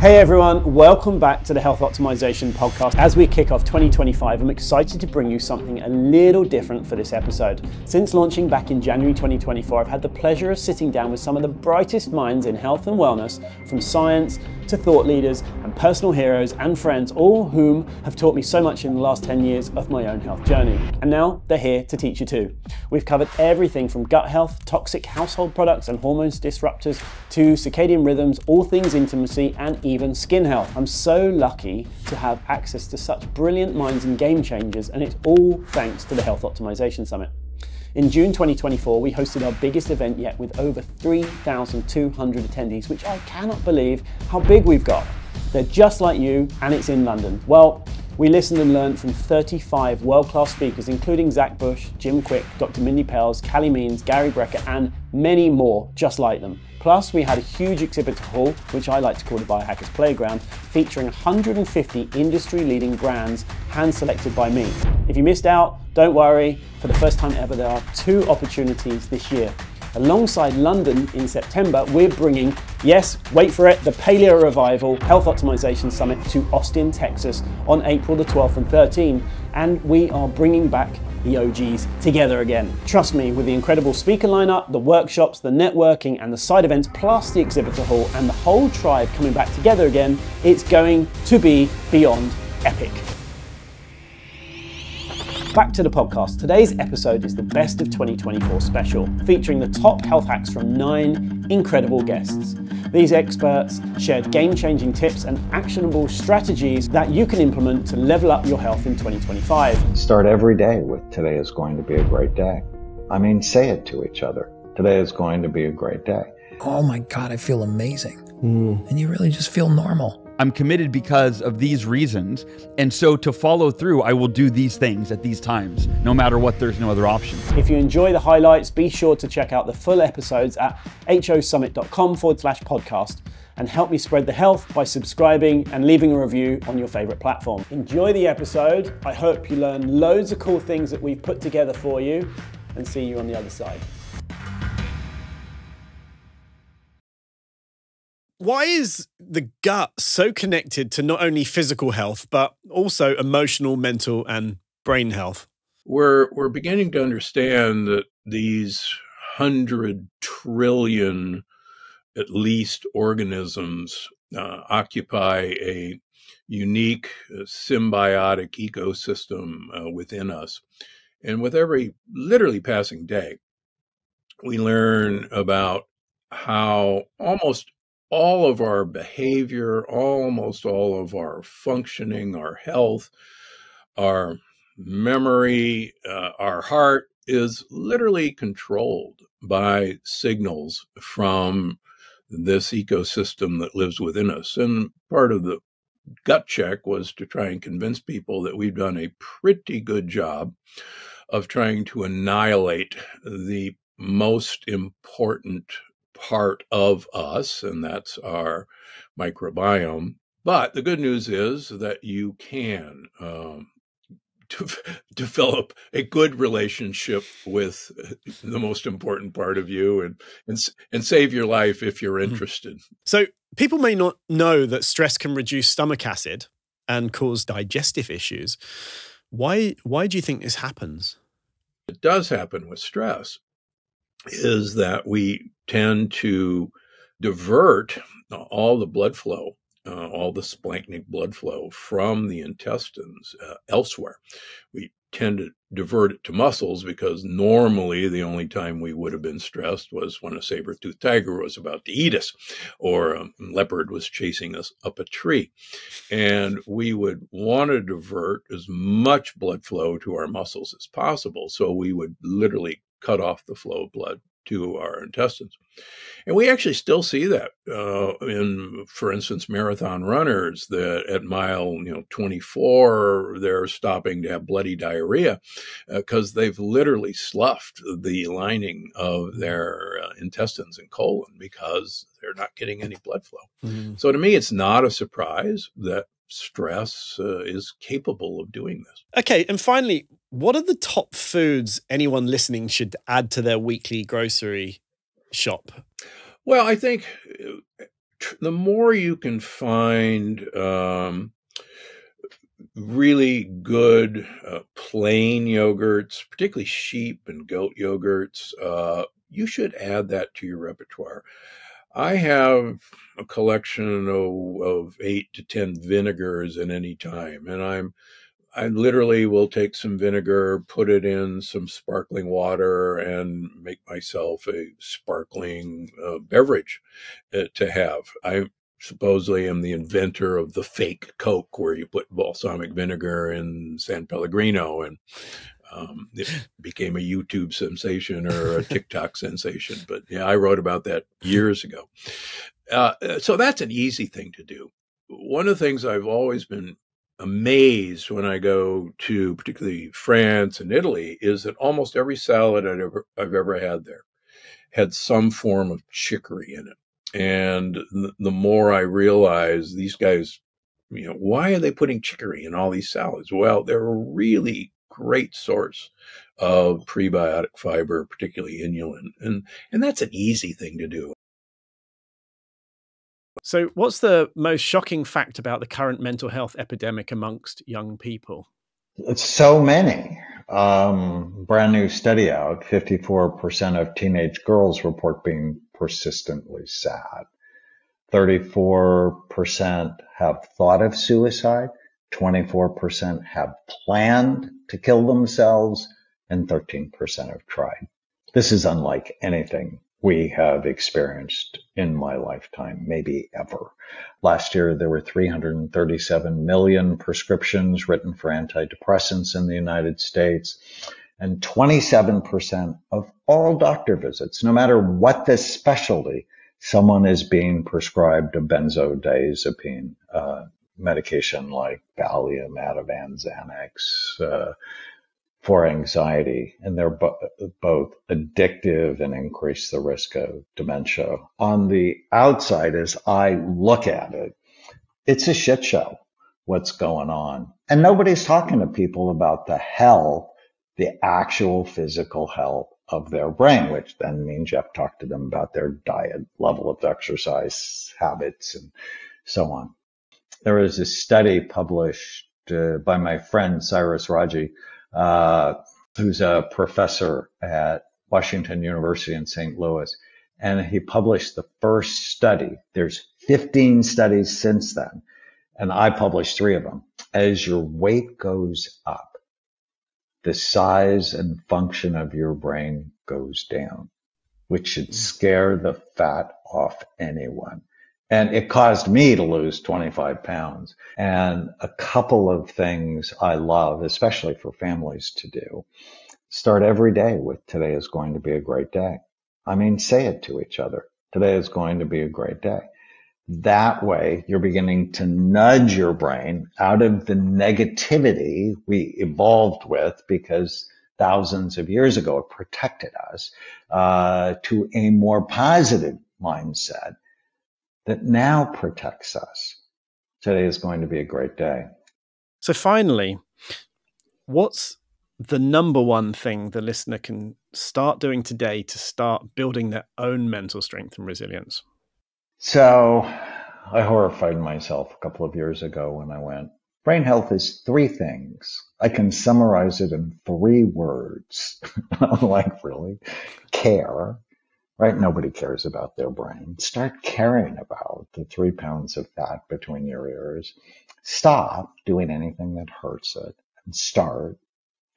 Hey everyone, welcome back to the Health Optimization Podcast. As we kick off 2025, I'm excited to bring you something a little different for this episode. Since launching back in January 2024, I've had the pleasure of sitting down with some of the brightest minds in health and wellness, from science to thought leaders and personal heroes and friends, all whom have taught me so much in the last 10 years of my own health journey. And now they're here to teach you too. We've covered everything from gut health, toxic household products and hormones disruptors, to circadian rhythms, all things intimacy, and even skin health. I'm so lucky to have access to such brilliant minds and game changers, and it's all thanks to the Health Optimization Summit. In June 2024, we hosted our biggest event yet with over 3,200 attendees, which I cannot believe how big we've got. They're just like you, and it's in London. Well, we listened and learned from 35 world-class speakers, including Zach Bush, Jim Quick, Dr. Mindy Pelz, Callie Means, Gary Brecker, and many more just like them. Plus, we had a huge exhibitor hall, which I like to call the Biohackers Playground, featuring 150 industry-leading brands hand-selected by me. If you missed out, don't worry. For the first time ever, there are 2 opportunities this year. Alongside London in September, we're bringing, yes, wait for it, the Paleo Revival Health Optimization Summit to Austin, Texas on April the 12th and 13th. And we are bringing back the OGs together again. Trust me, with the incredible speaker lineup, the workshops, the networking, and the side events, plus the exhibitor hall, and the whole tribe coming back together again, it's going to be beyond epic. Back to the podcast. Today's episode is the Best of 2024 special, featuring the top health hacks from 9 incredible guests. These experts shared game-changing tips and actionable strategies that you can implement to level up your health in 2025. Start every day with "Today is going to be a great day." I mean, say it to each other. Today is going to be a great day. Oh my God, I feel amazing. And you really just feel normal. I'm committed because of these reasons. And so to follow through, I will do these things at these times, no matter what, there's no other option. If you enjoy the highlights, be sure to check out the full episodes at hosummit.com/podcast and help me spread the health by subscribing and leaving a review on your favorite platform. Enjoy the episode. I hope you learn loads of cool things that we've put together for you, and see you on the other side. Why is the gut so connected to not only physical health, but also emotional, mental, and brain health? We're beginning to understand that these 100 trillion, at least, organisms occupy a unique symbiotic ecosystem within us. And with every literally passing day, we learn about how almost all of our behavior, almost all of our functioning, our health, our memory, our heart is literally controlled by signals from this ecosystem that lives within us. And part of the gut check was to try and convince people that we've done a pretty good job of trying to annihilate the most important part of us, and that's our microbiome. But the good news is that you can develop a good relationship with the most important part of you and save your life if you're interested. So people may not know that stress can reduce stomach acid and cause digestive issues. Why do you think this happens? It does happen with stress, is that we tend to divert all the blood flow, all the splanchnic blood flow from the intestines elsewhere. We tend to divert it to muscles because normally the only time we would have been stressed was when a saber-toothed tiger was about to eat us or a leopard was chasing us up a tree. And we would want to divert as much blood flow to our muscles as possible. So we would literally cut off the flow of blood to our intestines. And we actually still see that in, for instance, marathon runners that at mile 24, they're stopping to have bloody diarrhea because they've literally sloughed the lining of their intestines and colon because they're not getting any blood flow. Mm-hmm. So to me, it's not a surprise that stress is capable of doing this. Okay, and finally, what are the top foods anyone listening should add to their weekly grocery shop? Well, I think the more you can find really good plain yogurts, particularly sheep and goat yogurts, you should add that to your repertoire. I have a collection of 8 to 10 vinegars at any time, and I literally will take some vinegar, put it in some sparkling water, and make myself a sparkling beverage to have. I supposedly am the inventor of the fake Coke, where you put balsamic vinegar in San Pellegrino, and it became a YouTube sensation or a TikTok sensation. But yeah, I wrote about that years ago. So that's an easy thing to do. One of the things I've always been amazed when I go to particularly France and Italy is that almost every salad I've ever had there had some form of chicory in it. And the more I realize these guys, why are they putting chicory in all these salads? Well, they're a really great source of prebiotic fiber, particularly inulin. And that's an easy thing to do. So what's the most shocking fact about the current mental health epidemic amongst young people? It's so many. Brand new study out, 54% of teenage girls report being persistently sad. 34% have thought of suicide. 24% have planned to kill themselves, and 13% have tried. This is unlike anything we have experienced in my lifetime, maybe ever. Last year, there were 337 million prescriptions written for antidepressants in the United States, and 27% of all doctor visits, no matter what the specialty, someone is being prescribed a benzodiazepine medication like Valium, Ativan, Xanax, for anxiety, and they're both addictive and increase the risk of dementia. On the outside, as I look at it, it's a shit show, what's going on. And nobody's talking to people about the health, the actual physical health of their brain, which then means you have to talk to them about their diet, level of exercise, habits, and so on. There was a study published by my friend Cyrus Raji, who's a professor at Washington University in St. Louis, and he published the first study. There's 15 studies since then, and I published 3 of them. As your weight goes up, the size and function of your brain goes down, which should scare the fat off anyone. And it caused me to lose 25 pounds. And a couple of things I love, especially for families to do, start every day with today is going to be a great day. I mean, say it to each other. Today is going to be a great day. That way, you're beginning to nudge your brain out of the negativity we evolved with because thousands of years ago it protected us, to a more positive mindset that now protects us. Today is going to be a great day. So finally, what's the number one thing the listener can start doing today to start building their own mental strength and resilience? So I horrified myself a couple of years ago when I went, brain health is 3 things. I can summarize it in 3 words. I'm like, really? Care. Right? Nobody cares about their brain. Start caring about the 3 pounds of fat between your ears. Stop doing anything that hurts it and start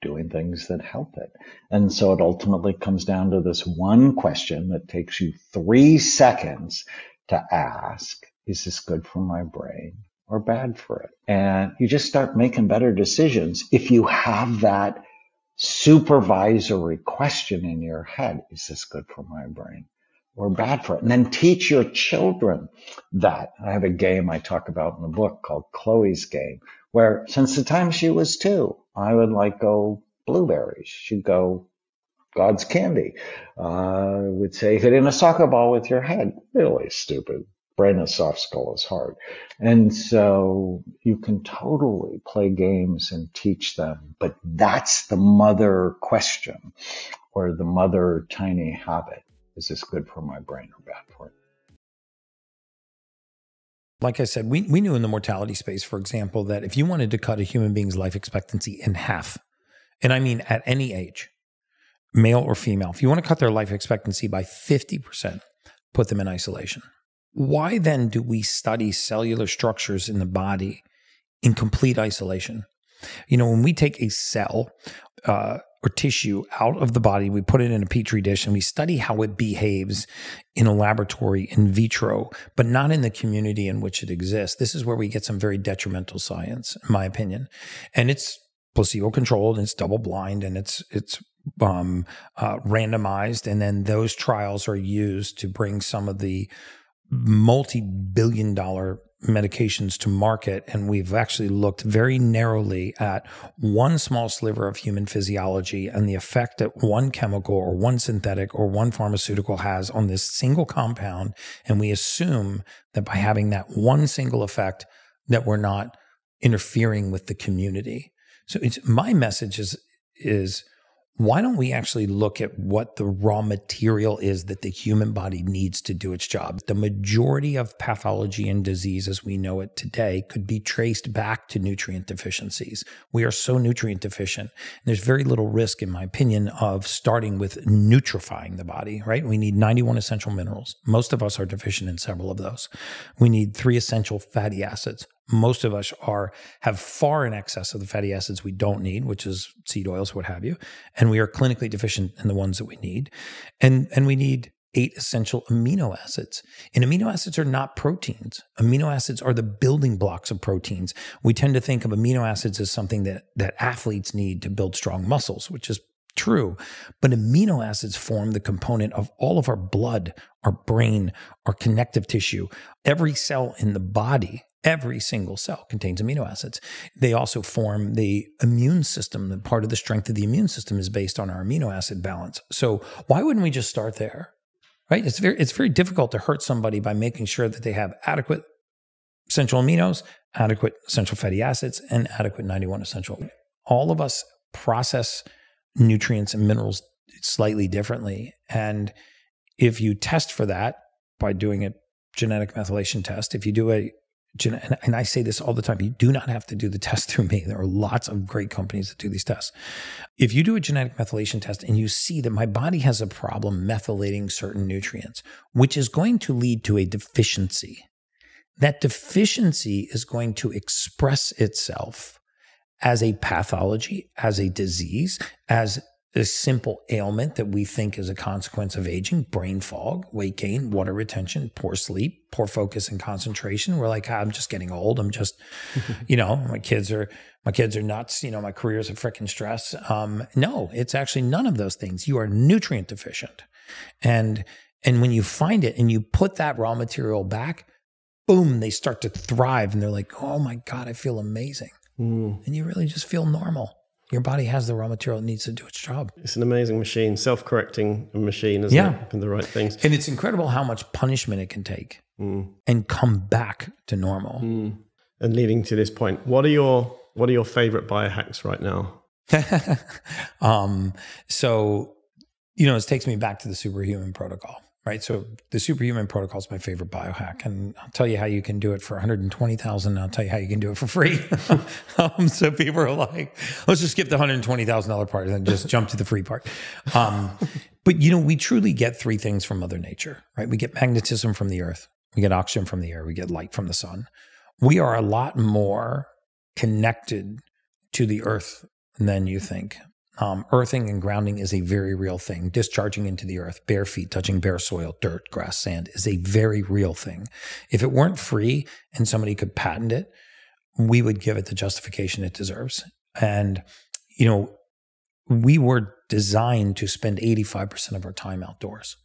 doing things that help it. And so it ultimately comes down to this one question that takes you 3 seconds to ask, is this good for my brain or bad for it? And you just start making better decisions if you have that supervisory question in your head. Is this good for my brain or bad for it? And then teach your children that. I have a game I talk about in the book called Chloe's Game, where since the time she was 2, I would go blueberries. She'd go God's candy. Would say hitting a soccer ball with your head. Really stupid. Brain is soft, skull is hard. And so you can totally play games and teach them, but that's the mother question or the mother tiny habit. Is this good for my brain or bad for it? Like I said, we knew in the mortality space, for example, that if you wanted to cut a human being's life expectancy in half, and I mean at any age, male or female, if you want to cut their life expectancy by 50%, put them in isolation. Why then do we study cellular structures in the body in complete isolation? You know, when we take a cell or tissue out of the body, we put it in a petri dish and we study how it behaves in a laboratory in vitro, but not in the community in which it exists. This is where we get some very detrimental science, in my opinion. And it's placebo-controlled, and it's double-blind, and it's randomized. And then those trials are used to bring some of the multi-billion-dollar medications to market, and we've actually looked very narrowly at one small sliver of human physiology and the effect that one chemical or one synthetic or one pharmaceutical has on this single compound, and we assume that by having that one single effect that we're not interfering with the community. So my message is why don't we actually look at what the raw material is that the human body needs to do its job? The majority of pathology and disease as we know it today could be traced back to nutrient deficiencies. We are so nutrient deficient. There's very little risk, in my opinion, of starting with nutrifying the body, right? We need 91 essential minerals. Most of us are deficient in several of those. We need 3 essential fatty acids. Most of us have far in excess of the fatty acids we don't need, which is seed oils, what have you. And we are clinically deficient in the ones that we need. And we need 8 essential amino acids. And amino acids are not proteins. Amino acids are the building blocks of proteins. We tend to think of amino acids as something that athletes need to build strong muscles, which is true. But amino acids form the component of all of our blood, our brain, our connective tissue. Every cell in the body, every single cell contains amino acids. They also form the immune system. And part of the strength of the immune system is based on our amino acid balance. So why wouldn't we just start there? Right? It's very difficult to hurt somebody by making sure that they have adequate essential aminos, adequate essential fatty acids, and adequate 91 essential. All of us process nutrients and minerals slightly differently. And if you test for that by doing a genetic methylation test, if you do and I say this all the time, you do not have to do the test through me. There are lots of great companies that do these tests. If you do a genetic methylation test and you see that my body has a problem methylating certain nutrients, which is going to lead to a deficiency, that deficiency is going to express itself as a pathology, as a disease, as a simple ailment that we think is a consequence of aging, brain fog, weight gain, water retention, poor sleep, poor focus and concentration. We're like, I'm just getting old. I'm just, my kids are nuts. My career's a freaking stress. No, it's actually none of those things. You are nutrient deficient. And when you find it and you put that raw material back, boom, they start to thrive. And they're like, oh my God, I feel amazing. And you really just feel normal. Your body has the raw material it needs to do its job. It's an amazing machine, self-correcting machine, isn't it? And the right things. And it's incredible how much punishment it can take and come back to normal. And leading to this point, what are your favorite biohacks right now? So, this takes me back to the Superhuman Protocol, right? So the Superhuman Protocol is my favorite biohack. And I'll tell you how you can do it for $120,000. I'll tell you how you can do it for free. So people are like, let's just skip the $120,000 part and just jump to the free part. But, we truly get 3 things from Mother Nature, right? We get magnetism from the earth. We get oxygen from the air. We get light from the sun. We are a lot more connected to the earth than you think. Earthing and grounding is a very real thing. Discharging into the earth, bare feet, touching bare soil, dirt, grass, sand is a very real thing. If it weren't free and somebody could patent it, we would give it the justification it deserves. And, we were designed to spend 85% of our time outdoors.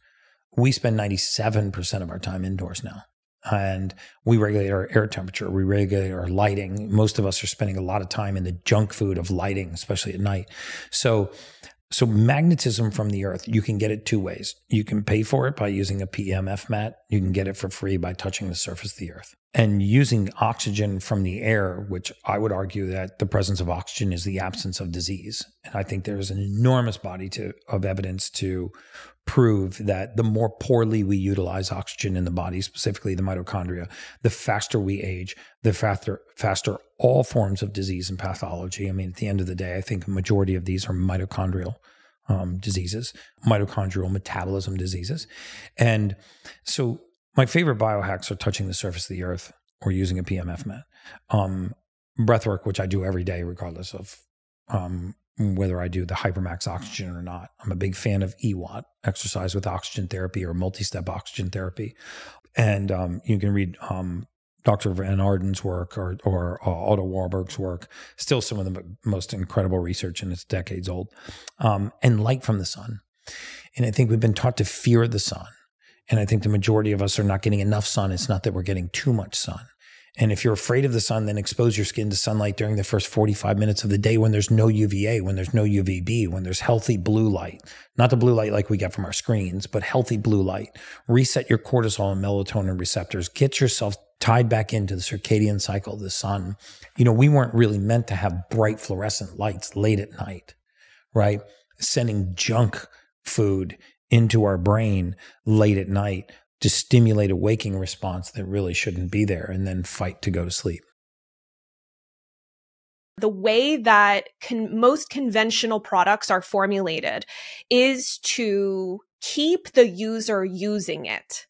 We spend 97% of our time indoors now. And we regulate our air temperature. We regulate our lighting. Most of us are spending a lot of time in the junk food of lighting, especially at night. So magnetism from the earth, you can get it 2 ways. You can pay for it by using a PEMF mat. You can get it for free by touching the surface of the earth. and using oxygen from the air, which I would argue that the presence of oxygen is the absence of disease. And I think there's an enormous body of evidence to prove that the more poorly we utilize oxygen in the body, specifically the mitochondria, the faster we age, the faster all forms of disease and pathology. I mean, at the end of the day, I think a majority of these are mitochondrial diseases, mitochondrial metabolism diseases. And so my favorite biohacks are touching the surface of the earth or using a PMF mat. Breathwork, which I do every day, regardless of whether I do the hypermax oxygen or not. I'm a big fan of EWAT, exercise with oxygen therapy or multi-step oxygen therapy. And you can read Dr. Van Arden's work or Otto Warburg's work, still some of the most incredible research, and it's decades old, and light from the sun. And I think we've been taught to fear the sun. And I think the majority of us are not getting enough sun. It's not that we're getting too much sun. And if you're afraid of the sun, then expose your skin to sunlight during the first 45 minutes of the day when there's no UVA, when there's no UVB, when there's healthy blue light. Not the blue light like we get from our screens, but healthy blue light. Reset your cortisol and melatonin receptors. Get yourself tied back into the circadian cycle of the sun. You know, we weren't really meant to have bright fluorescent lights late at night, right? Sending junk food into our brain late at night to stimulate a waking response that really shouldn't be there, and then fight to go to sleep. The way that most conventional products are formulated is to keep the user using it.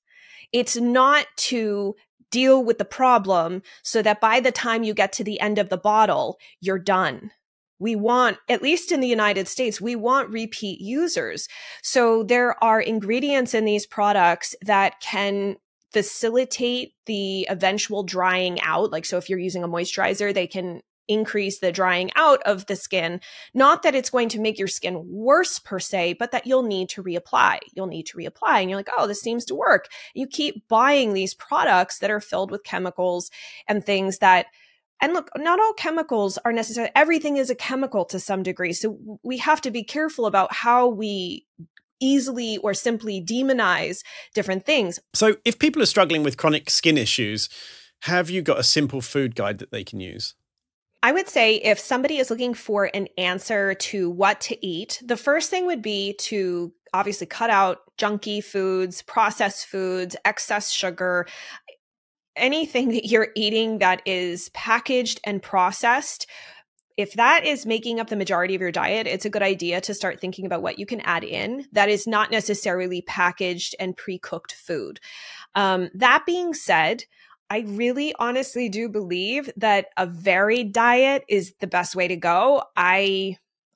It's not to deal with the problem so that by the time you get to the end of the bottle, you're done. We want, at least in the United States, we want repeat users. So there are ingredients in these products that can facilitate the eventual drying out. Like, so if you're using a moisturizer, they can increase the drying out of the skin. Not that it's going to make your skin worse per se, but that you'll need to reapply. You'll need to reapply. And you're like, oh, this seems to work. You keep buying these products that are filled with chemicals and things that, and look, not all chemicals are necessary. Everything is a chemical to some degree. So we have to be careful about how we easily or simply demonize different things. So if people are struggling with chronic skin issues, have you got a simple food guide that they can use? I would say if somebody is looking for an answer to what to eat, the first thing would be to obviously cut out junky foods, processed foods, excess sugar, anything that you're eating that is packaged and processed. If that is making up the majority of your diet, it's a good idea to start thinking about what you can add in that is not necessarily packaged and pre-cooked food. That being said, I really honestly do believe that a varied diet is the best way to go.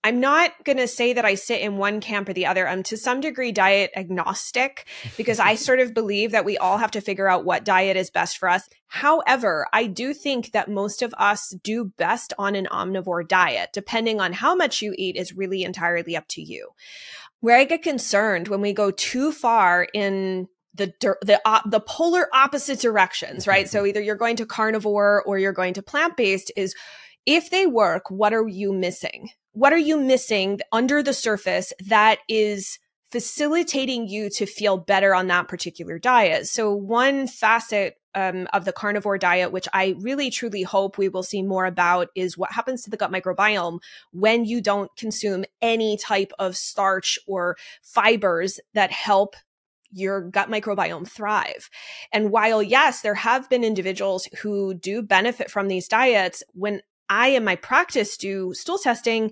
I'm not going to say that I sit in one camp or the other. I'm to some degree diet agnostic because I sort of believe that we all have to figure out what diet is best for us. However, I do think that most of us do best on an omnivore diet. Depending on how much you eat is really entirely up to you. Where I get concerned when we go too far in the polar opposite directions, right? So either you're going to carnivore or you're going to plant-based is if they work, what are you missing? What are you missing under the surface that is facilitating you to feel better on that particular diet? So one facet of the carnivore diet, which I really truly hope we will see more about, is what happens to the gut microbiome when you don't consume any type of starch or fibers that help your gut microbiome thrive. And while, yes, there have been individuals who do benefit from these diets, when I, in my practice, do stool testing,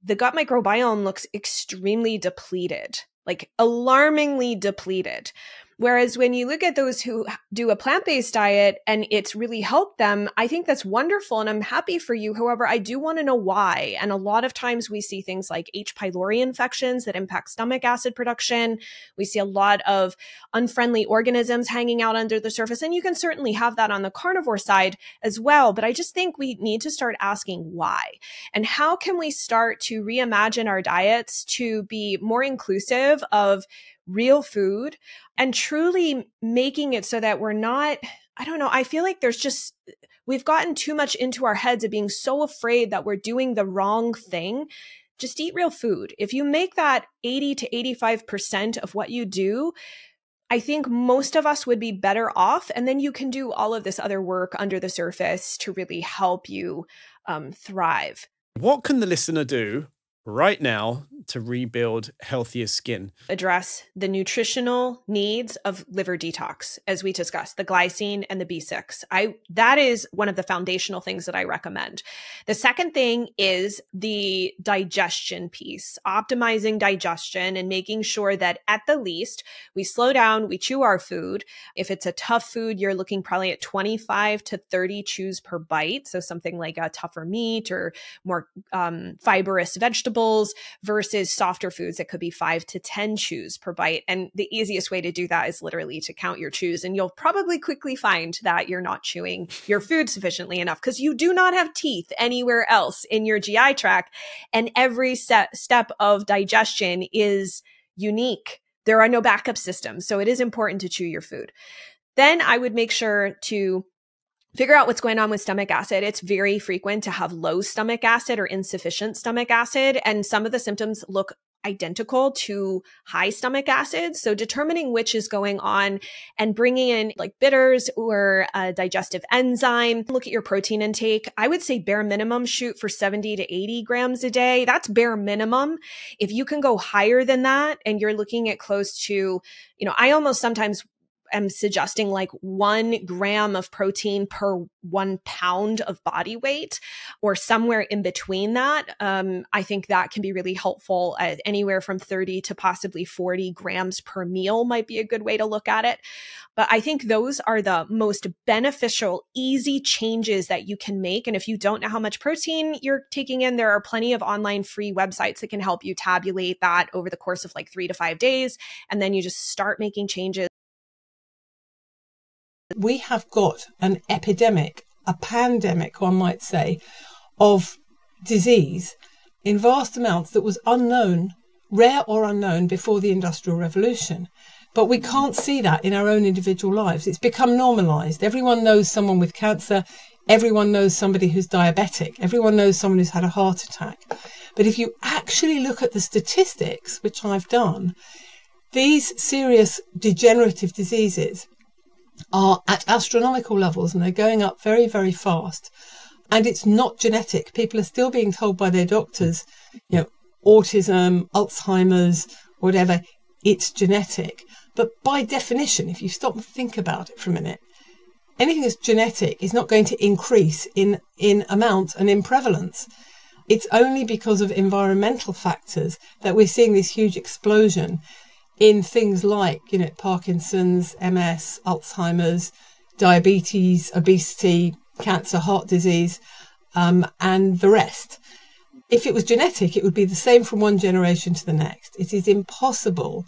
the gut microbiome looks extremely depleted, like alarmingly depleted. Whereas when you look at those who do a plant-based diet and it's really helped them, I think that's wonderful and I'm happy for you. However, I do want to know why. And a lot of times we see things like H. pylori infections that impact stomach acid production. We see a lot of unfriendly organisms hanging out under the surface. And you can certainly have that on the carnivore side as well. But I just think we need to start asking why. And how can we start to reimagine our diets to be more inclusive of real food and truly making it so that we're not, I don't know, I feel like we've gotten too much into our heads of being so afraid that we're doing the wrong thing. Just eat real food. If you make that 80 to 85% of what you do, I think most of us would be better off. And then you can do all of this other work under the surface to really help you thrive. What can the listener do right now to rebuild healthier skin? Address the nutritional needs of liver detox, as we discussed, the glycine and the B6. That is one of the foundational things that I recommend. The second thing is the digestion piece, optimizing digestion and making sure that at the least we slow down, we chew our food. If it's a tough food, you're looking probably at 25 to 30 chews per bite. So something like a tougher meat or more fibrous vegetables versus softer foods that could be 5 to 10 chews per bite. And the easiest way to do that is literally to count your chews. And you'll probably quickly find that you're not chewing your food sufficiently enough because you do not have teeth anywhere else in your GI tract. And every step of digestion is unique. There are no backup systems. So it is important to chew your food. Then I would make sure to figure out what's going on with stomach acid. It's very frequent to have low stomach acid or insufficient stomach acid. And some of the symptoms look identical to high stomach acid. So determining which is going on and bringing in like bitters or a digestive enzyme. Look at your protein intake. I would say bare minimum shoot for 70 to 80 grams a day. That's bare minimum. If you can go higher than that and you're looking at close to, I almost sometimes am suggesting like 1 gram of protein per 1 pound of body weight or somewhere in between that. I think that can be really helpful. Anywhere from 30 to possibly 40 grams per meal might be a good way to look at it. But I think those are the most beneficial, easy changes that you can make. And if you don't know how much protein you're taking in, there are plenty of online free websites that can help you tabulate that over the course of like 3 to 5 days. And then you just start making changes. We have got an epidemic, a pandemic, one might say, of disease in vast amounts that was unknown, rare or unknown before the Industrial Revolution. But we can't see that in our own individual lives. It's become normalized. Everyone knows someone with cancer. Everyone knows somebody who's diabetic. Everyone knows someone who's had a heart attack. But if you actually look at the statistics, which I've done, these serious degenerative diseases are at astronomical levels and they're going up very, very fast. And it's not genetic. People are still being told by their doctors, autism, Alzheimer's, whatever, it's genetic. But by definition, if you stop and think about it for a minute, anything that's genetic is not going to increase in amount and in prevalence. It's only because of environmental factors that we're seeing this huge explosion in things like, Parkinson's, MS, Alzheimer's, diabetes, obesity, cancer, heart disease, and the rest. If it was genetic, it would be the same from one generation to the next. It is impossible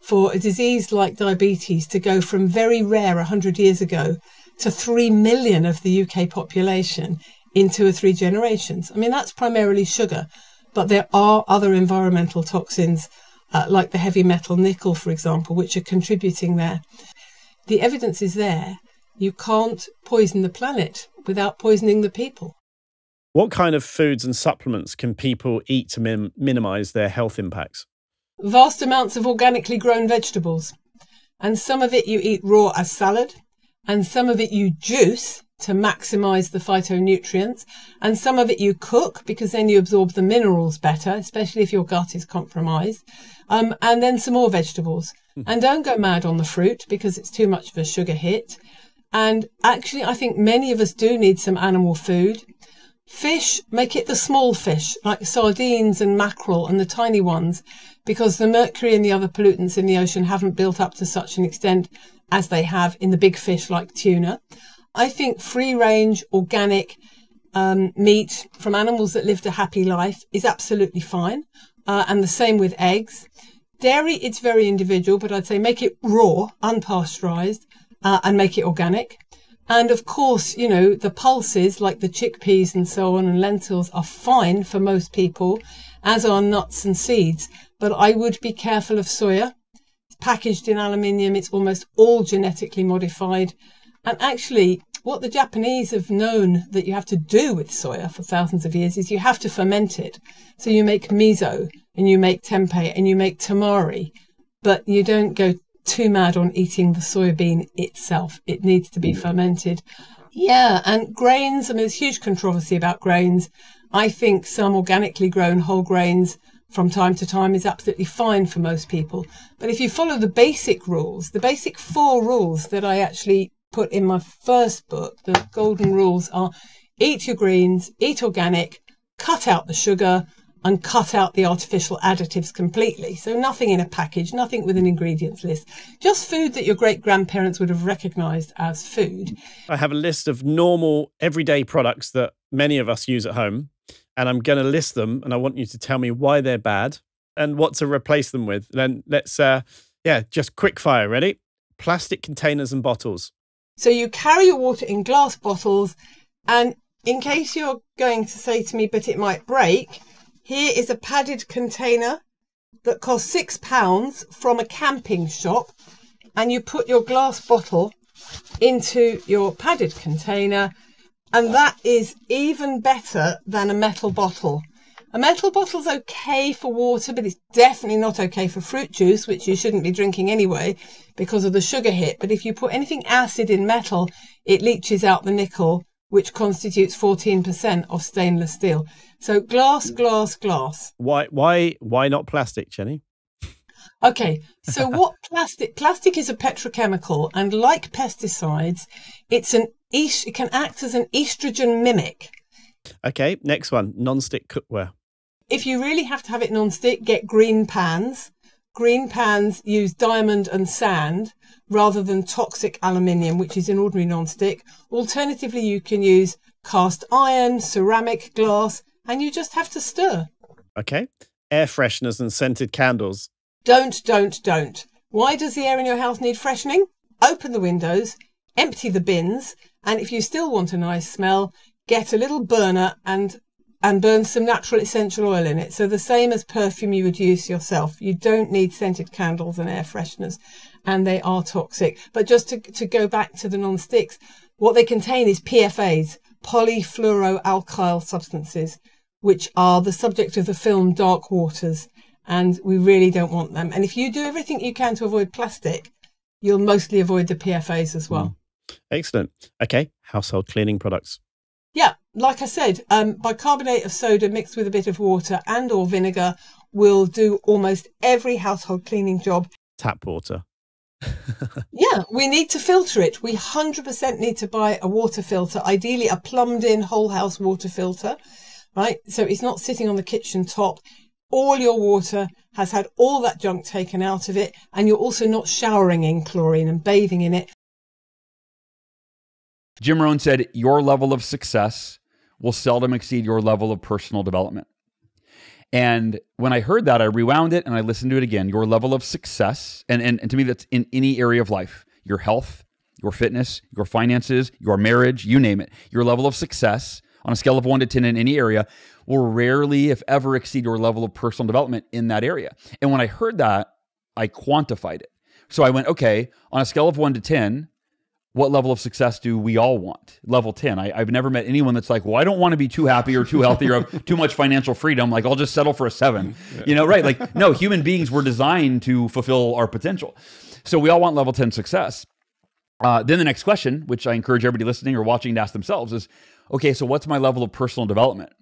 for a disease like diabetes to go from very rare 100 years ago to 3 million of the UK population in 2 or 3 generations. I mean, that's primarily sugar, but there are other environmental toxins like the heavy metal nickel, for example, which are contributing there. The evidence is there. You can't poison the planet without poisoning the people. What kind of foods and supplements can people eat to minimize their health impacts? Vast amounts of organically grown vegetables. And some of it you eat raw as salad, and some of it you juice to maximize the phytonutrients, and some of it you cook because then you absorb the minerals better, especially if your gut is compromised, and then some more vegetables. And don't go mad on the fruit because it's too much of a sugar hit. And actually, I think many of us do need some animal food. Fish, make it the small fish, like sardines and mackerel and the tiny ones, because the mercury and the other pollutants in the ocean haven't built up to such an extent as they have in the big fish like tuna. I think free-range, organic meat from animals that lived a happy life is absolutely fine, and the same with eggs. Dairy, it's very individual, but I'd say make it raw, unpasteurized, and make it organic. And of course, the pulses like the chickpeas and so on and lentils are fine for most people, as are nuts and seeds. But I would be careful of soya. It's packaged in aluminium. It's almost all genetically modified. And actually, what the Japanese have known that you have to do with soya for thousands of years is you have to ferment it. So you make miso and you make tempeh and you make tamari, but you don't go too mad on eating the soybean itself. It needs to be fermented. Yeah, and grains, I mean, there's huge controversy about grains. I think some organically grown whole grains from time to time is absolutely fine for most people. But if you follow the basic rules, the basic 4 rules that I actually put in my first book, the golden rules are: eat your greens, eat organic, cut out the sugar, and cut out the artificial additives completely. So nothing in a package, nothing with an ingredients list, just food that your great-grandparents would have recognised as food. I have a list of normal, everyday products that many of us use at home, and I'm going to list them, and I want you to tell me why they're bad and what to replace them with. Then let's, just quick fire. Ready? Plastic containers and bottles. So you carry your water in glass bottles, and in case you're going to say to me, but it might break, here is a padded container that costs £6 from a camping shop, and you put your glass bottle into your padded container, and that is even better than a metal bottle. A metal bottle's okay for water, but it's definitely not okay for fruit juice, which you shouldn't be drinking anyway because of the sugar hit. But if you put anything acid in metal, it leaches out the nickel, which constitutes 14% of stainless steel. So glass, glass, glass. Why not plastic, Jenny? Okay, so what plastic? Plastic is a petrochemical, and like pesticides, it can act as an estrogen mimic. Okay, next one, non-stick cookware. If you really have to have it non-stick, get green pans. Green pans use diamond and sand rather than toxic aluminium, which is an ordinary non-stick. Alternatively, you can use cast iron, ceramic, glass, and you just have to stir. Okay, air fresheners and scented candles. Don't. Why does the air in your house need freshening? Open the windows, empty the bins, and if you still want a nice smell, get a little burner and burn some natural essential oil in it. So the same as perfume you would use yourself. You don't need scented candles and air fresheners, and they are toxic. But just to go back to the non-sticks, what they contain is PFAs, polyfluoroalkyl substances, which are the subject of the film Dark Waters, and we really don't want them. And if you do everything you can to avoid plastic, you'll mostly avoid the PFAs as well. Excellent. Okay, household cleaning products. Yeah, like I said, bicarbonate of soda mixed with a bit of water and or vinegar will do almost every household cleaning job. Tap water. Yeah, we need to filter it. We 100% need to buy a water filter, ideally a plumbed-in whole house water filter, right? So it's not sitting on the kitchen top. All your water has had all that junk taken out of it, and you're also not showering in chlorine and bathing in it. Jim Rohn said, your level of success will seldom exceed your level of personal development. And when I heard that, I rewound it and I listened to it again. Your level of success, and to me, that's in any area of life, your health, your fitness, your finances, your marriage, you name it. Your level of success on a scale of 1 to 10 in any area will rarely, if ever, exceed your level of personal development in that area. And when I heard that, I quantified it. So I went, okay, on a scale of 1 to 10, what level of success do we all want? Level 10. I've never met anyone that's like, well, I don't want to be too happy or too healthy or have too much financial freedom. Like, I'll just settle for a 7. You know, right? Like, no, human beings were designed to fulfill our potential. So we all want level 10 success. Then the next question, which I encourage everybody listening or watching to ask themselves is, okay, so what's my level of personal development?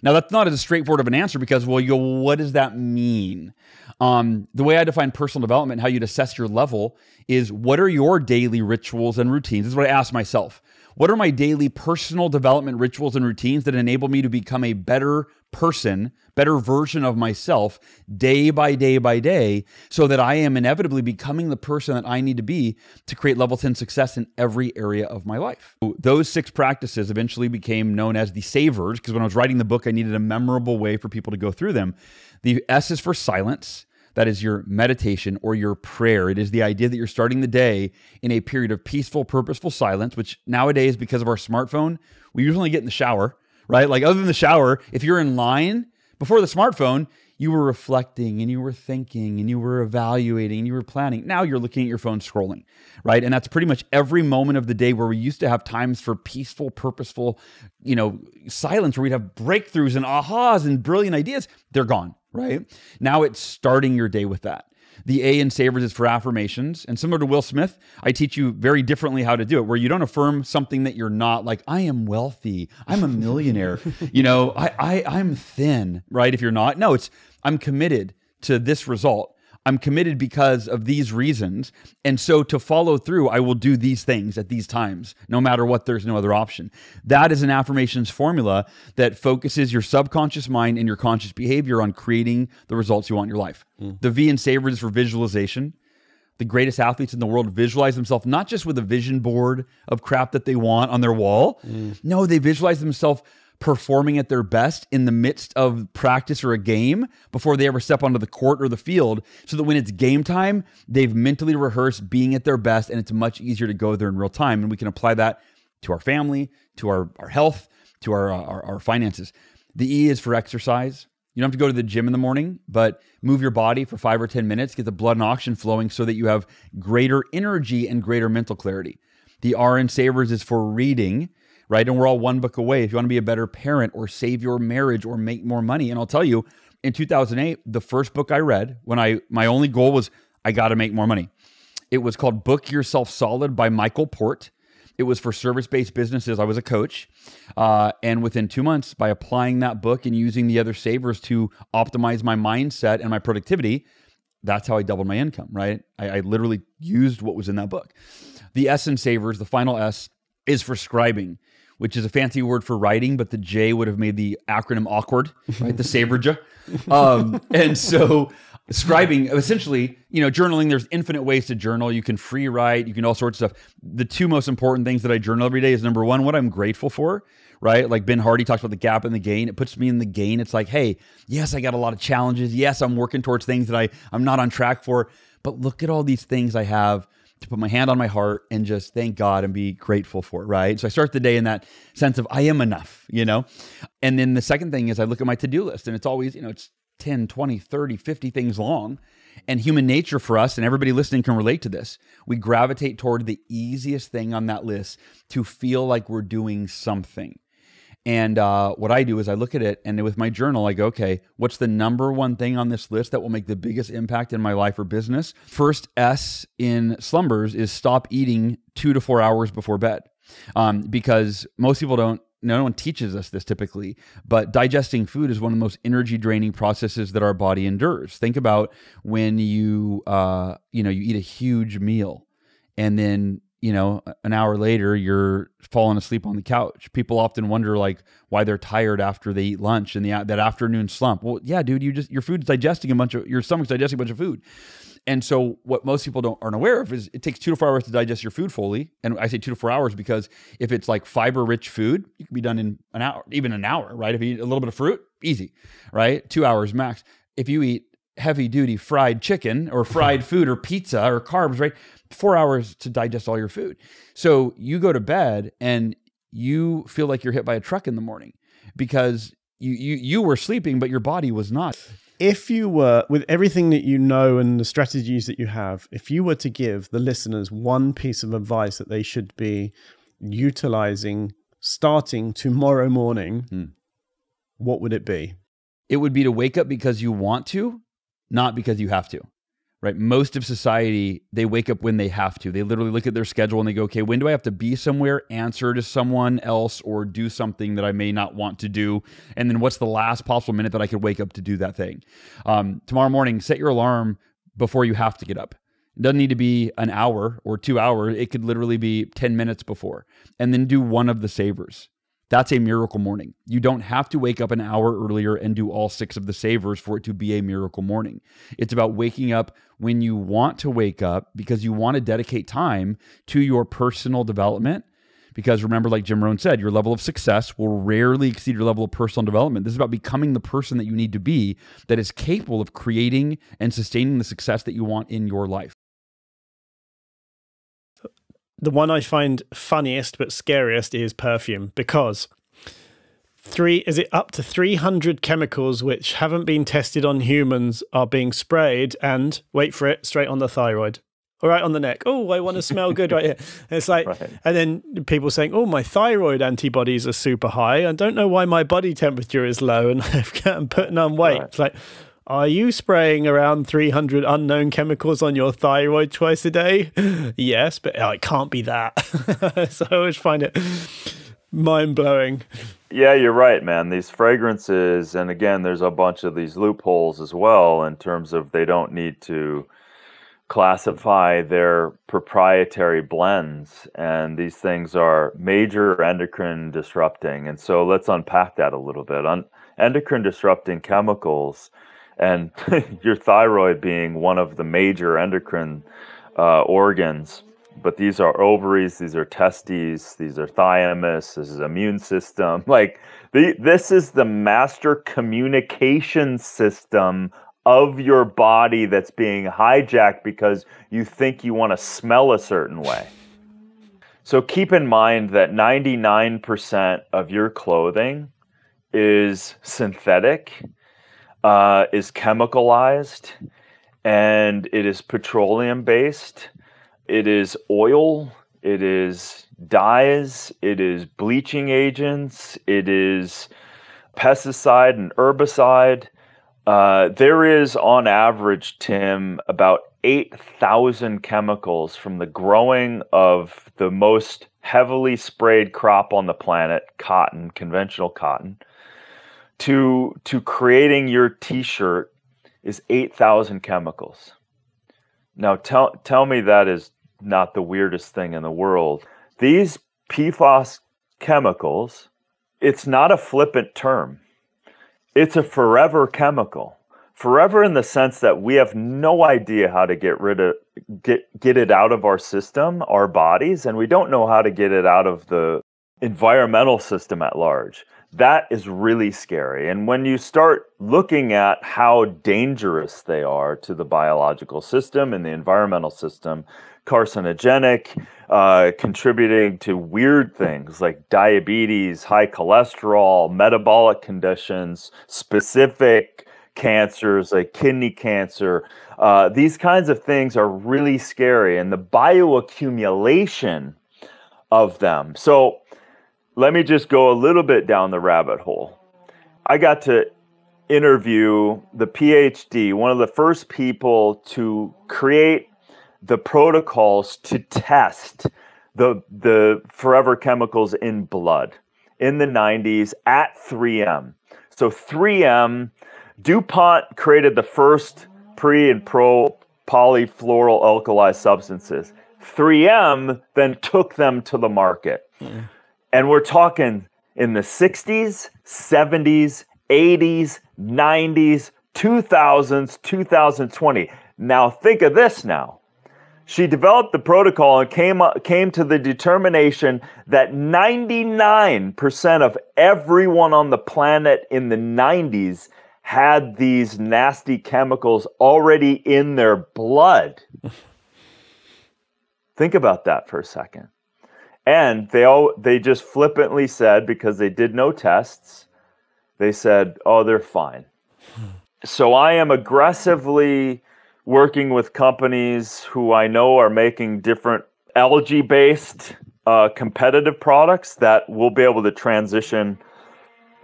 Now, that's not as straightforward of an answer because, well, what does that mean? The way I define personal development, how you'd assess your level is, what are your daily rituals and routines? This is what I ask myself. What are my daily personal development rituals and routines that enable me to become a better person, better version of myself day by day by day, so that I am inevitably becoming the person that I need to be to create level 10 success in every area of my life? Those 6 practices eventually became known as the S.A.V.E.R.S, because when I was writing the book, I needed a memorable way for people to go through them. The S is for silence. That is your meditation or your prayer. It is the idea that you're starting the day in a period of peaceful, purposeful silence, which nowadays, because of our smartphone, we usually get in the shower, right? Like, other than the shower, if you're in line before the smartphone, you were reflecting and you were thinking and you were evaluating and you were planning. Now you're looking at your phone scrolling, right? And that's pretty much every moment of the day where we used to have times for peaceful, purposeful, silence, where we'd have breakthroughs and ahas and brilliant ideas. They're gone, right? Now it's starting your day with that. The A in S.A.V.E.R.S is for affirmations. And similar to Will Smith, I teach you very differently how to do it, where you don't affirm something that you're not, like, I am wealthy, I'm a millionaire, you know, I'm thin, right? If you're not, no, it's, I'm committed to this result. I'm committed because of these reasons. And so to follow through, I will do these things at these times, no matter what, there's no other option. That is an affirmations formula that focuses your subconscious mind and your conscious behavior on creating the results you want in your life. The V in S.A.V.E.R.S is for visualization. The greatest athletes in the world visualize themselves not just with a vision board of crap that they want on their wall. No, they visualize themselves performing at their best in the midst of practice or a game before they ever step onto the court or the field, so that when it's game time, they've mentally rehearsed being at their best, and it's much easier to go there in real time. And we can apply that to our family, to our health, to our finances. The E is for exercise. You don't have to go to the gym in the morning, but move your body for 5 or 10 minutes, get the blood and oxygen flowing so that you have greater energy and greater mental clarity. The R in S.A.V.E.R.S is for reading, right? And we're all one book away. If you want to be a better parent or save your marriage or make more money. And I'll tell you, in 2008, the first book I read, when my only goal was, I got to make more money. It was called Book Yourself Solid by Michael Port. It was for service-based businesses. I was a coach. And within 2 months, by applying that book and using the other S.A.V.E.R.S to optimize my mindset and my productivity, that's how I doubled my income, right? I literally used what was in that book. The S in S.A.V.E.R.S, the final S, is for scribing, which is a fancy word for writing, but the J would have made the acronym awkward, right? The S.A.V.E.R.J. And so scribing, essentially, you know, journaling, there's infinite ways to journal. You can free write, you can all sorts of stuff. The two most important things that I journal every day is, number one, what I'm grateful for, right? Like Ben Hardy talks about the gap and the gain. It puts me in the gain. It's like, hey, yes, I got a lot of challenges. Yes, I'm working towards things that I'm not on track for, but look at all these things I have to put my hand on my heart and just thank God and be grateful for, right? So I start the day in that sense of I am enough, you know? And then the second thing is I look at my to-do list, and it's always, you know, it's 10, 20, 30, 50 things long. And human nature for us, and everybody listening can relate to this, we gravitate toward the easiest thing on that list to feel like we're doing something. And what I do is I look at it, and with my journal, I go, okay, what's the number one thing on this list that will make the biggest impact in my life or business? First S in slumbers is stop eating 2 to 4 hours before bed. Because most people don't, no one teaches us this typically, but digesting food is one of the most energy draining processes that our body endures. Think about when you eat a huge meal, and then, you know, an hour later, you're falling asleep on the couch. People often wonder, like, why they're tired after they eat lunch and that afternoon slump. Well, yeah, dude, your food's digesting your stomach's digesting a bunch of food. And so what most people aren't aware of is it takes 2 to 4 hours to digest your food fully. And I say 2 to 4 hours because if it's like fiber-rich food, you can be done in an hour, even an hour, right? If you eat a little bit of fruit, easy, right? 2 hours max. If you eat heavy-duty fried chicken or fried food or pizza or carbs, right? 4 hours to digest all your food. So you go to bed and you feel like you're hit by a truck in the morning because you were sleeping, but your body was not. If you were, with everything that you know and the strategies that you have, if you were to give the listeners one piece of advice that they should be utilizing starting tomorrow morning, what would it be? It would be to wake up because you want to, not because you have to. Right? Most of society, they wake up when they have to. They literally look at their schedule and they go, okay, when do I have to be somewhere, answer to someone else, or do something that I may not want to do? And then what's the last possible minute that I could wake up to do that thing? Tomorrow morning, set your alarm before you have to get up. It doesn't need to be an hour or 2 hours. It could literally be 10 minutes before. And then do one of the S.A.V.E.R.S. That's a miracle morning. You don't have to wake up an hour earlier and do all 6 of the S.A.V.E.R.S for it to be a miracle morning. It's about waking up when you want to wake up because you want to dedicate time to your personal development. Because remember, like Jim Rohn said, your level of success will rarely exceed your level of personal development. This is about becoming the person that you need to be that is capable of creating and sustaining the success that you want in your life. The one I find funniest but scariest is perfume, because up to 300 chemicals which haven't been tested on humans are being sprayed and, wait for it, straight on the thyroid. Or right on the neck. Oh, I want to smell good right here. And it's like, right. And then people saying, oh, my thyroid antibodies are super high. I don't know why my body temperature is low and I'm putting on weight. Right. It's like, are you spraying around 300 unknown chemicals on your thyroid twice a day? Yes, but it can't be that. So I always find it mind-blowing. Yeah, you're right, man. These fragrances, and again, there's a bunch of these loopholes as well in terms of they don't need to classify their proprietary blends, and these things are major endocrine disrupting. And so let's unpack that a little bit. On endocrine disrupting chemicals, and your thyroid being one of the major endocrine organs, but these are ovaries, these are testes, these are thymus, this is immune system. Like this is the master communication system of your body that's being hijacked because you think you want to smell a certain way. So keep in mind that 99% of your clothing is synthetic, is chemicalized, and it is petroleum based. It is oil, it is dyes, it is bleaching agents, it is pesticide and herbicide. There is, on average, Tim, about 8,000 chemicals from the growing of the most heavily sprayed crop on the planet, cotton, conventional cotton, to creating your t-shirt is 8,000 chemicals. Now, tell me that is not the weirdest thing in the world. These PFAS chemicals, it's not a flippant term. It's a forever chemical. Forever in the sense that we have no idea how to get it out of our system, our bodies, and we don't know how to get it out of the environmental system at large. That is really scary. And when you start looking at how dangerous they are to the biological system and the environmental system, carcinogenic, contributing to weird things like diabetes, high cholesterol, metabolic conditions, specific cancers like kidney cancer. These kinds of things are really scary, and the bioaccumulation of them. So let me just go a little bit down the rabbit hole. I got to interview the PhD, one of the first people to create the protocols to test the forever chemicals in blood in the 90s at 3M. So 3M, DuPont created the first pre and pro polyfluoral alkali substances. 3M then took them to the market. Mm. And we're talking in the 60s, 70s, 80s, 90s, 2000s, 2020. Now think of this now. She developed the protocol and came to the determination that 99% of everyone on the planet in the 90s had these nasty chemicals already in their blood. Think about that for a second. And they just flippantly said, because they did no tests, they said, oh, they're fine. So I am aggressively working with companies who I know are making different algae-based competitive products that will be able to transition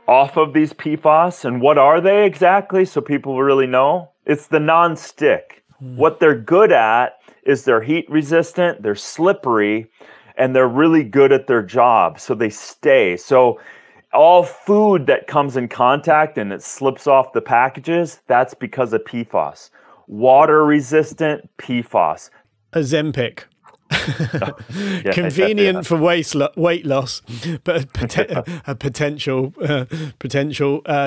off of these PFAS. And what are they exactly, so people really know? It's the non-stick. What they're good at is they're heat resistant, they're slippery, and they're really good at their job, so they stay. So all food that comes in contact and it slips off the packages, that's because of PFAS. Water resistant, PFAS. Ozempic. Convenient for weight loss, but a potential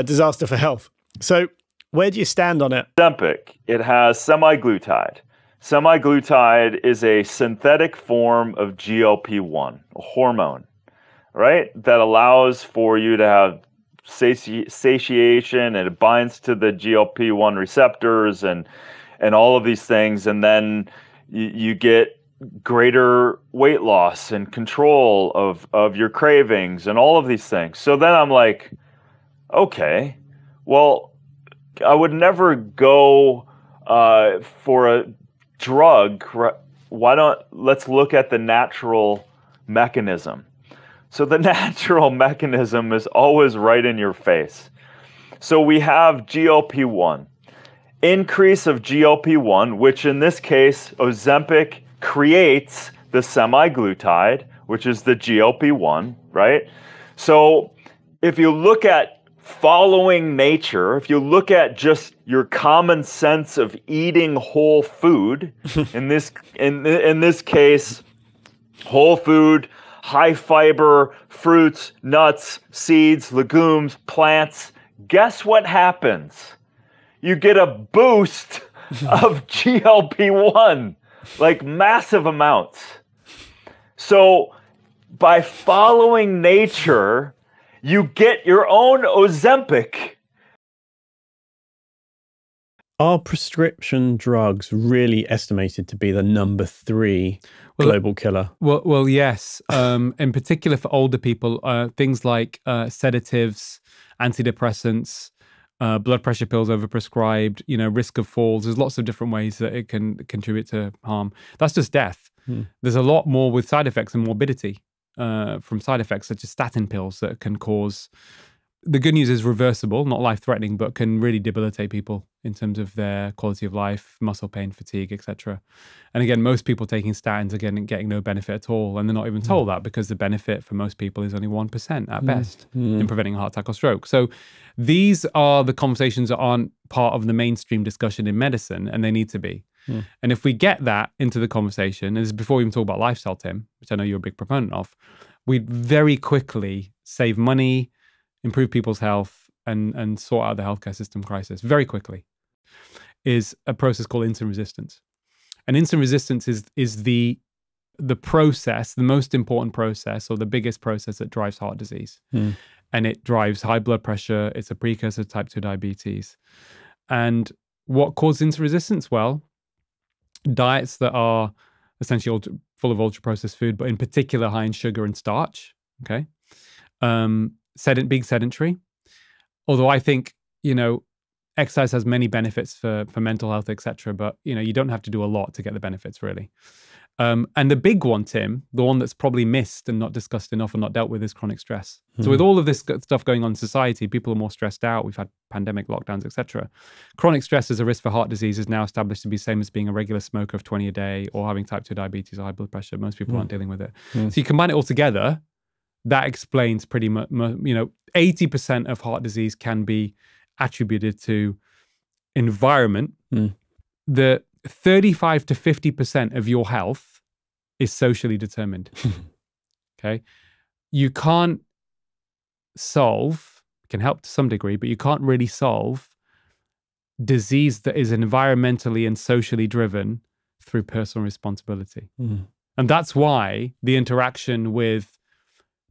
disaster for health. So where do you stand on it? Ozempic, it has semaglutide. Semaglutide is a synthetic form of GLP-1, a hormone, right? That allows for you to have satiation, and it binds to the GLP-1 receptors and all of these things. And then you get greater weight loss and control of your cravings and all of these things. So then I'm like, okay, well, I would never go for a drug. Let's look at the natural mechanism. So the natural mechanism is always right in your face. So we have GLP-1. increase of GLP-1, which in this case, Ozempic creates the semaglutide, which is the GLP-1, right? So if you look at following nature, if you look at just your common sense of eating whole food, in this case, whole food, high fiber, fruits, nuts, seeds, legumes, plants, guess what happens? You get a boost of GLP-1, like massive amounts. So by following nature, you get your own Ozempic. Are prescription drugs really estimated to be the number 3 global killer? Well, yes. In particular for older people, things like sedatives, antidepressants, blood pressure pills overprescribed, risk of falls. There's lots of different ways that it can contribute to harm. That's just death. There's a lot more with side effects and morbidity from side effects such as statin pills that can cause. The good news is reversible, not life-threatening, but can really debilitate people in terms of their quality of life, muscle pain, fatigue, etc. And again, most people taking statins are getting no benefit at all, and they're not even told that because the benefit for most people is only 1% at best in preventing a heart attack or stroke. So these are the conversations that aren't part of the mainstream discussion in medicine, and they need to be. And if we get that into the conversation, and this is before we even talk about lifestyle, Tim, which I know you're a big proponent of, we'd very quickly save money, improve people's health, and sort out the healthcare system crisis very quickly, is a process called insulin resistance. And insulin resistance is the process, the most important process, or the biggest process that drives heart disease. And it drives high blood pressure. It's a precursor to type 2 diabetes. And what causes insulin resistance? Well, diets that are essentially full of ultra-processed food, but in particular high in sugar and starch, okay? Being sedentary. Although I think, exercise has many benefits for mental health, etc. But, you don't have to do a lot to get the benefits, really. And the big one, Tim, the one that's probably missed and not discussed enough and not dealt with is chronic stress. So with all of this stuff going on in society, people are more stressed out. We've had pandemic lockdowns, etc. Chronic stress as a risk for heart disease is now established to be the same as being a regular smoker of 20 a day or having type 2 diabetes or high blood pressure. Most people aren't dealing with it. So you combine it all together, that explains pretty much, 80% of heart disease can be attributed to environment. The 35 to 50% of your health is socially determined. Okay. You can't can help to some degree, but you can't really solve disease that is environmentally and socially driven through personal responsibility. And that's why the interaction with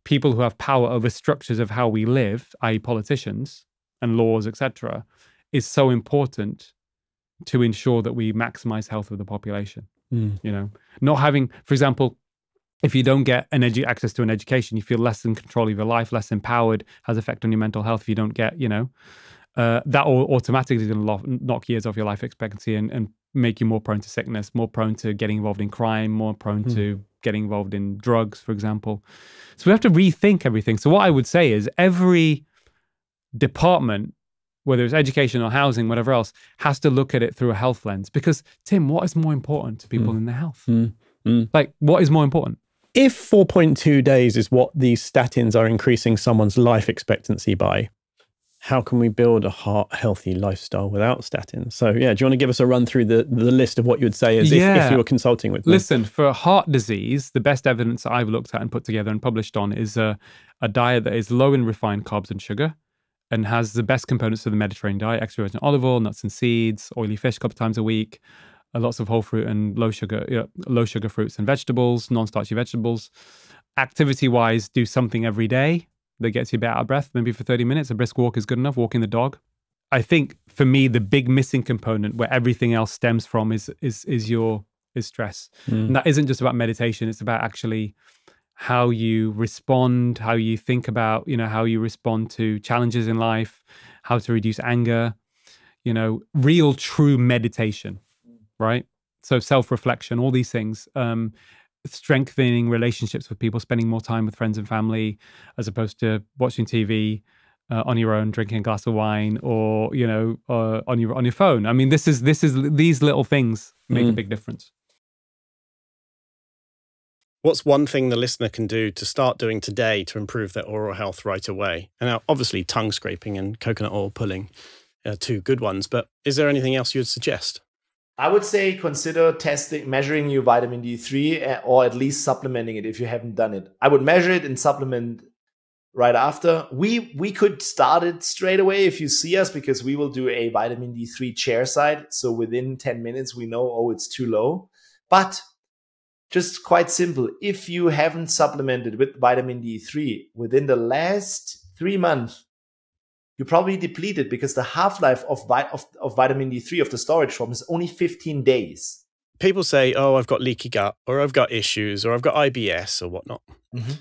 people who have power over structures of how we live, i.e. politicians and laws, etc., is so important to ensure that we maximize health of the population. Not having, for example, if you don't get access to an education, you feel less in control of your life, less empowered, has effect on your mental health. If you don't get, that automatically is going to knock years off your life expectancy and make you more prone to sickness, more prone to getting involved in crime, more prone to getting involved in drugs, for example. So we have to rethink everything. So what I would say is every department, whether it's education or housing, whatever else, has to look at it through a health lens. Because, Tim, what is more important to people in their health? Like, what is more important? If 4.2 days is what these statins are increasing someone's life expectancy by, how can we build a heart-healthy lifestyle without statins? So, yeah, do you want to give us a run through the list of what you would say as if you were consulting with me? Listen, for heart disease, the best evidence I've looked at and put together and published on is a diet that is low in refined carbs and sugar, and has the best components of the Mediterranean diet: extra virgin olive oil, nuts and seeds, oily fish a couple of times a week, lots of whole fruit and low sugar fruits and vegetables, non-starchy vegetables. Activity-wise, do something every day that gets you a bit out of breath, maybe for 30 minutes. A brisk walk is good enough, walking the dog. I think for me, the big missing component where everything else stems from is stress. And that isn't just about meditation, it's about actually how you respond, how you think about, how you respond to challenges in life, how to reduce anger, real true meditation, right? So self-reflection, all these things, strengthening relationships with people, spending more time with friends and family, as opposed to watching TV, on your own, drinking a glass of wine, or on your phone. I mean, these little things make a big difference. What's one thing the listener can do to start doing today to improve their oral health right away? And now, obviously, tongue scraping and coconut oil pulling are two good ones, but is there anything else you'd suggest? I would say consider measuring your vitamin D3 or at least supplementing it if you haven't done it. I would measure it and supplement right after. We could start it straight away if you see us, because we will do a vitamin D3 chair side. So within 10 minutes, we know, oh, it's too low. But just quite simple. If you haven't supplemented with vitamin D3 within the last 3 months, you're probably depleted, because the half-life of vitamin D3 of the storage form is only 15 days. People say, oh, I've got leaky gut, or I've got issues, or I've got IBS or whatnot. Mm-hmm.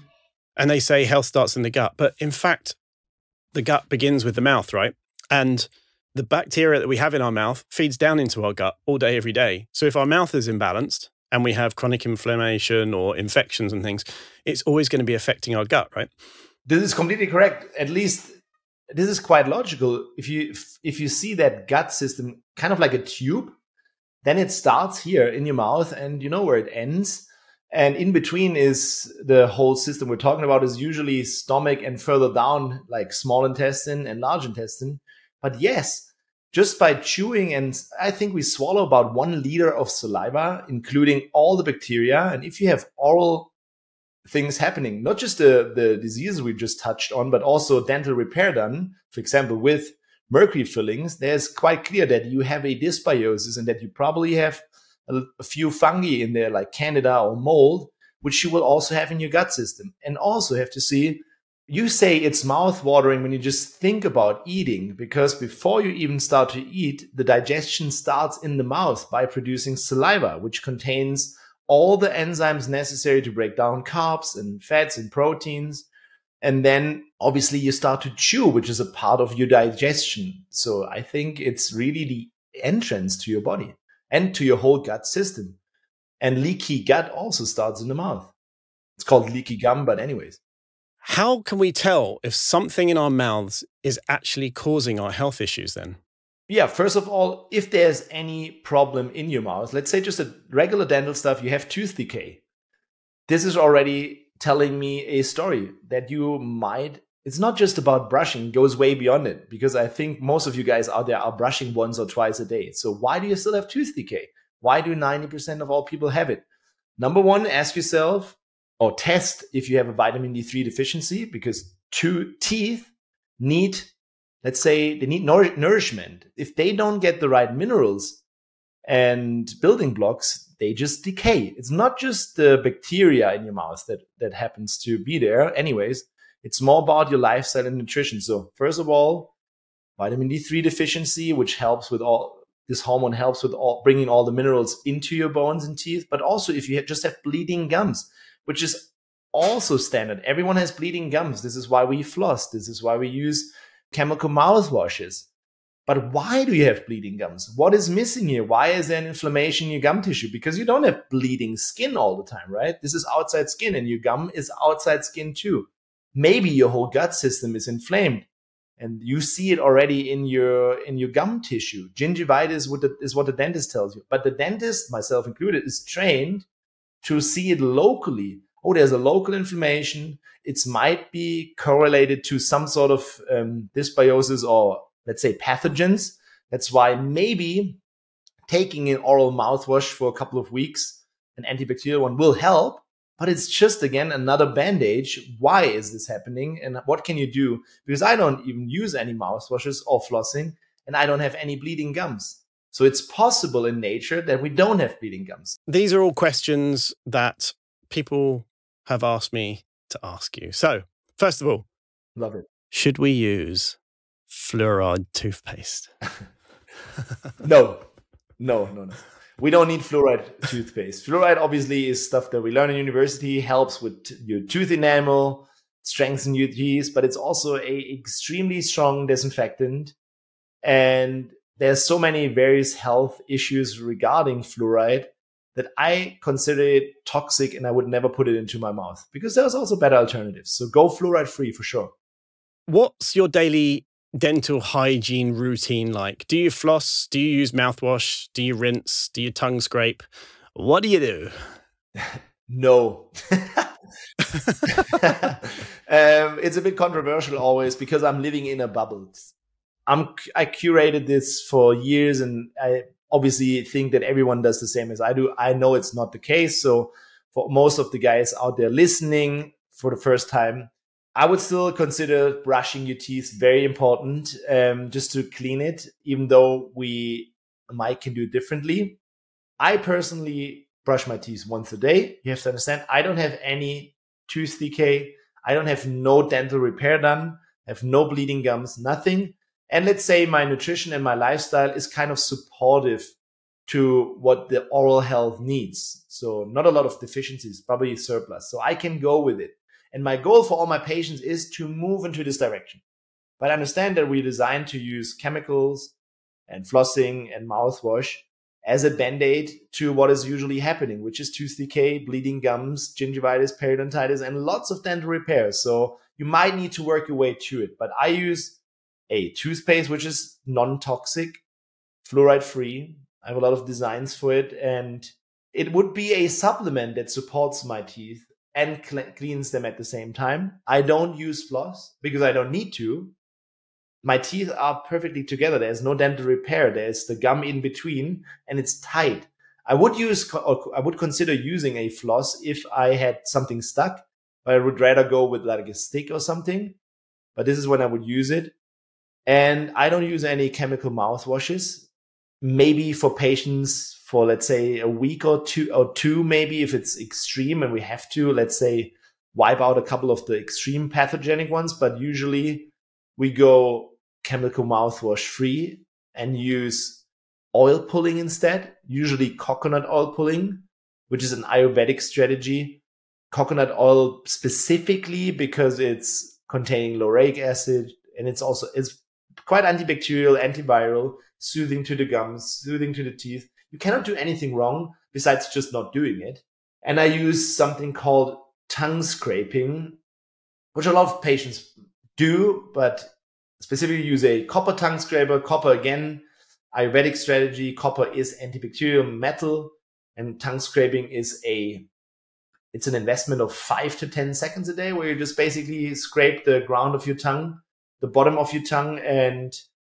And they say health starts in the gut. But in fact, the gut begins with the mouth, right? And the bacteria that we have in our mouth feeds down into our gut all day, every day. So if our mouth is imbalanced and we have chronic inflammation or infections and things, it's always going to be affecting our gut, right? This is completely correct. At least this is quite logical. If you see that gut system kind of like a tube, then it starts here in your mouth and you know where it ends. And in between is the whole system we're talking about, is usually stomach and further down, like small intestine and large intestine. But yes, just by chewing, and I think we swallow about 1 liter of saliva, including all the bacteria. And if you have oral things happening, not just the diseases we just touched on, but also dental repair done, for example, with mercury fillings, there's quite clear that you have a dysbiosis and that you probably have a few fungi in there, like candida or mold, which you will also have in your gut system. And also have to see, you say it's mouth-watering when you just think about eating, because before you even start to eat, the digestion starts in the mouth by producing saliva, which contains all the enzymes necessary to break down carbs and fats and proteins. And then obviously you start to chew, which is a part of your digestion. So I think it's really the entrance to your body and to your whole gut system. And leaky gut also starts in the mouth. It's called leaky gum, but anyways. How can we tell if something in our mouths is actually causing our health issues then? Yeah, first of all, if there's any problem in your mouth, let's say just a regular dental stuff, you have tooth decay. This is already telling me a story that you might, it's not just about brushing, it goes way beyond it, because I think most of you guys out there are brushing once or twice a day. So why do you still have tooth decay? Why do 90% of all people have it? Number one, ask yourself or test if you have a vitamin D3 deficiency, because teeth need, let's say, they need nourishment. If they don't get the right minerals and building blocks, they just decay. It's not just the bacteria in your mouth that happens to be there. Anyways, it's more about your lifestyle and nutrition. So first of all, vitamin D3 deficiency, which helps with this hormone helps with bringing all the minerals into your bones and teeth. But also if you just have bleeding gums, which is also standard. Everyone has bleeding gums. This is why we floss. This is why we use chemical mouthwashes. But why do you have bleeding gums? What is missing here? Why is there an inflammation in your gum tissue? Because you don't have bleeding skin all the time, right? This is outside skin, and your gum is outside skin too. Maybe your whole gut system is inflamed, and you see it already in your gum tissue. Gingivitis is what the dentist tells you. But the dentist, myself included, is trained to see it locally. Oh, there's a local inflammation. It might be correlated to some sort of dysbiosis or, let's say, pathogens. That's why maybe taking an oral mouthwash for a couple of weeks, an antibacterial one, will help. But it's just, again, another bandage. Why is this happening? And what can you do? Because I don't even use any mouthwashes or flossing, and I don't have any bleeding gums. So it's possible in nature that we don't have bleeding gums. These are all questions that people have asked me to ask you. So, first of all, love it. Should we use fluoride toothpaste? No. We don't need fluoride toothpaste. Fluoride obviously is stuff that we learn in university, helps with your tooth enamel, strengthens your teeth, but it's also a extremely strong disinfectant. And there's so many various health issues regarding fluoride that I consider it toxic, and I would never put it into my mouth, because there's also better alternatives. So go fluoride free for sure. What's your daily dental hygiene routine like? Do you floss? Do you use mouthwash? Do you rinse? Do you tongue scrape? What do you do? No. It's a bit controversial always because I'm living in a bubble. I curated this for years, and I obviously think that everyone does the same as I do. I know it's not the case. So for most of the guys out there listening for the first time, I would still consider brushing your teeth very important, just to clean it, even though we might can do it differently. I personally brush my teeth once a day. You have to understand, I don't have any tooth decay. I don't have no dental repair done. I have no bleeding gums, nothing. And let's say my nutrition and my lifestyle is kind of supportive to what the oral health needs. So not a lot of deficiencies, probably surplus. So I can go with it. And my goal for all my patients is to move into this direction. But understand that we're designed to use chemicals and flossing and mouthwash as a band-aid to what is usually happening, which is tooth decay, bleeding gums, gingivitis, periodontitis, and lots of dental repairs. So you might need to work your way to it. But I use a toothpaste, which is non-toxic, fluoride-free. I have a lot of designs for it. And it would be a supplement that supports my teeth and cleans them at the same time. I don't use floss because I don't need to. My teeth are perfectly together. There's no dental repair. There's the gum in between and it's tight. I would consider using a floss if I had something stuck, but I would rather go with like a stick or something. But this is when I would use it. And I don't use any chemical mouthwashes. Maybe for patients for, let's say, a week or two, maybe if it's extreme and we have to, let's say, wipe out a couple of the extreme pathogenic ones. But usually we go chemical mouthwash free and use oil pulling instead, usually coconut oil pulling, which is an Ayurvedic strategy. Coconut oil specifically because it's containing lauric acid, and it's quite antibacterial, antiviral, soothing to the gums, soothing to the teeth. You cannot do anything wrong besides just not doing it. And I use something called tongue scraping, which a lot of patients do, but specifically use a copper tongue scraper. Copper, again, Ayurvedic strategy. Copper is antibacterial metal, and tongue scraping it's an investment of 5 to 10 seconds a day where you just basically scrape the ground of your tongue, the bottom of your tongue, and